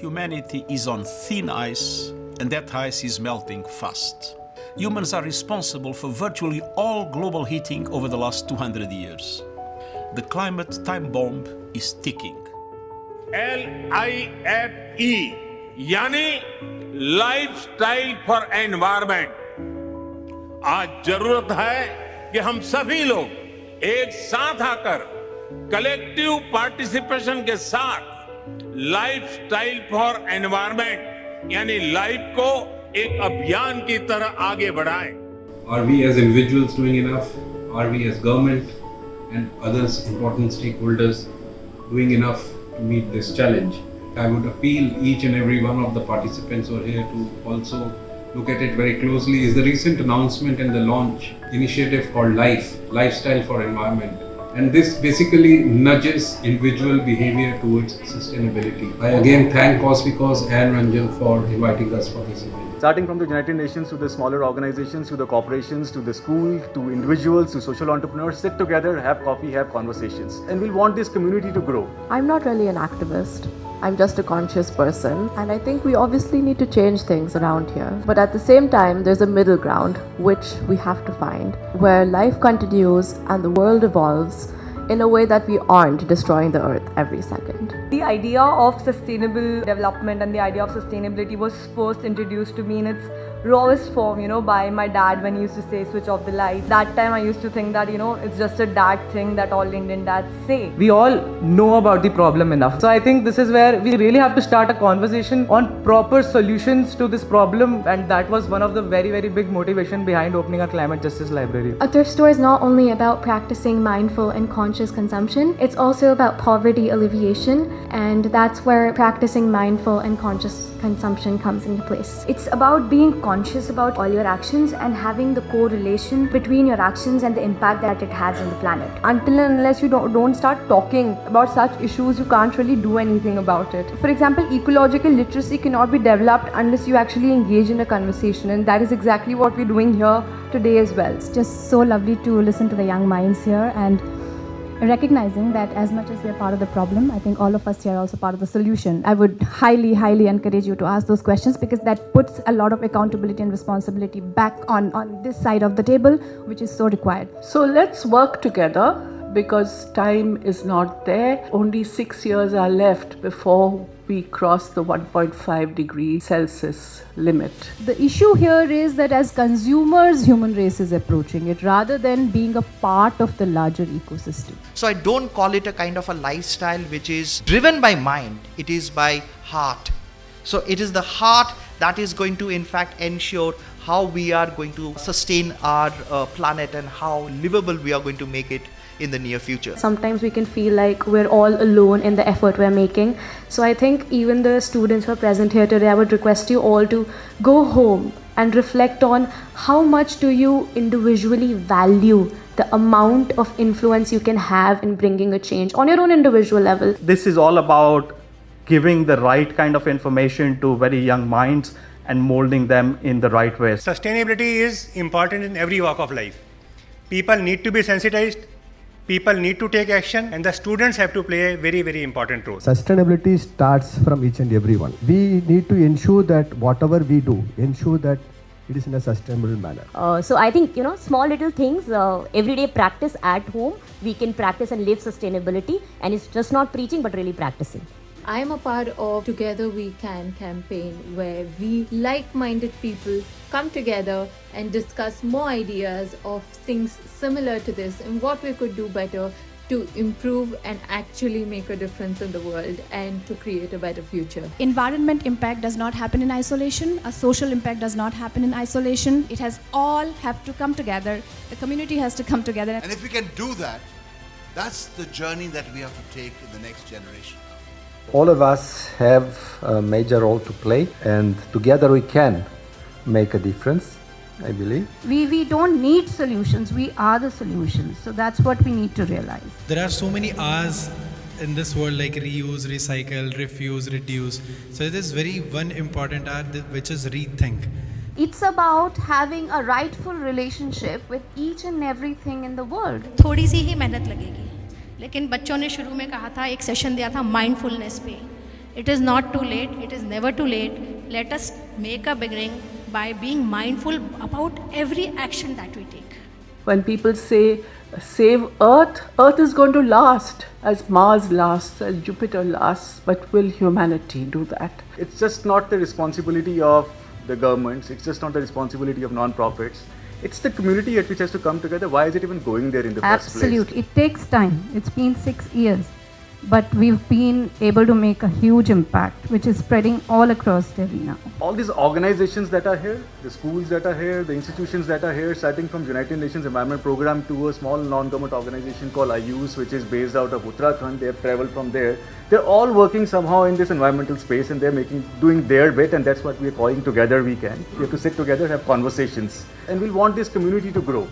Humanity is on thin ice, and that ice is melting fast. Humans are responsible for virtually all global heating over the last 200 years. The climate time bomb is ticking. LIFE यानी lifestyle for environment. आज जरूरत है कि हम सभी लोग एक साथ आकर कलेक्टिव पार्टिसिपेशन के साथ लाइफस्टाइल फॉर एनवायरमेंट यानी लाइफ को एक अभियान की तरह आगे बढ़ाएं। Are we as individuals doing enough? Are we as government and others important stakeholders doing enough to meet this challenge? I would appeal each and every one of the participants over here to also look at it very closely. Is the recent announcement and the launch initiative called Lifestyle for Environment. And this basically nudges individual behavior towards sustainability. I again thank Cause and Ranjan for inviting us for this event. Starting from the United Nations to the smaller organizations, to the corporations, to the school, to individuals, to social entrepreneurs, sit together, have coffee, have conversations. And we'll want this community to grow. I'm not really an activist. I'm just a conscious person, and I think we obviously need to change things around here. But at the same time, there's a middle ground which we have to find, where life continues and the world evolves in a way that we aren't destroying the earth every second. The idea of sustainable development and the idea of sustainability was first introduced to me in its rawest form, by my dad when he used to say switch off the lights. That time I used to think that, it's just a dad thing that all Indian dads say. We all know about the problem enough. So I think this is where we really have to start a conversation on proper solutions to this problem, and that was one of the very, very big motivation behind opening our climate justice library. A thrift store is not only about practicing mindful and conscious consumption, it's also about poverty alleviation, and that's where practicing mindful and conscious consumption comes into place. It's about being conscious about all your actions and having the correlation between your actions and the impact that it has on the planet. Until and unless you don't start talking about such issues, you can't really do anything about it. For example, ecological literacy cannot be developed unless you actually engage in a conversation, and that is exactly what we're doing here today as well. It's just so lovely to listen to the young minds here and recognizing that as much as we are part of the problem, I think all of us here are also part of the solution. I would highly, highly encourage you to ask those questions, because that puts a lot of accountability and responsibility back on this side of the table, which is so required. So let's work together, because time is not there. Only 6 years are left before we cross the 1.5 degree Celsius limit. The issue here is that as consumers, human race is approaching it rather than being a part of the larger ecosystem. So I don't call it a kind of a lifestyle which is driven by mind, it is by heart. So it is the heart that is going to in fact ensure how we are going to sustain our planet and how livable we are going to make it in the near future. Sometimes we can feel like we're all alone in the effort we're making. So I think even the students who are present here today, I would request you all to go home and reflect on how much do you individually value the amount of influence you can have in bringing a change on your own individual level. This is all about giving the right kind of information to very young minds and molding them in the right way. Sustainability is important in every walk of life. People need to be sensitized. People need to take action, and the students have to play a very, very important role. Sustainability starts from each and every one. We need to ensure that whatever we do, ensure that it is in a sustainable manner. So I think, small little things, everyday practice at home, we can practice and live sustainability, and it's just not preaching but really practicing. I am a part of Together We Can campaign, where we like-minded people come together and discuss more ideas of things similar to this and what we could do better to improve and actually make a difference in the world and to create a better future. Environment impact does not happen in isolation. A social impact does not happen in isolation. It has all have to come together. The community has to come together. And if we can do that, that's the journey that we have to take in the next generation. All of us have a major role to play, and together we can make a difference, I believe. We don't need solutions, we are the solutions. So that's what we need to realize. There are so many R's in this world, like reuse, recycle, refuse, reduce. So there is one important R which is rethink. It's about having a rightful relationship with each and everything in the world. थोड़ी सी ही मेहनत लगेगी, लेकिन बच्चों ने शुरू में कहा था, एक सेशन दिया था माइंडफुलनेस पे, It is not too late, it is never too late. Let us make a beginning by being mindful about every action that we take. When people say save Earth, Earth is going to last as Mars lasts, as Jupiter lasts, but will humanity do that? It's just not the responsibility of the governments, it's just not the responsibility of non-profits. It's the community at which has to come together. Why is it even going there in the first place? Absolutely. It takes time. It's been 6 years. But we've been able to make a huge impact, which is spreading all across Delhi now. All these organizations that are here, the schools that are here, the institutions that are here, starting from United Nations Environment Program to a small non-government organization called IUS, which is based out of Uttarakhand. They have traveled from there. They're all working somehow in this environmental space, and they're doing their bit, and that's what we're calling Together We Can. We have to sit together, have conversations, and we want this community to grow.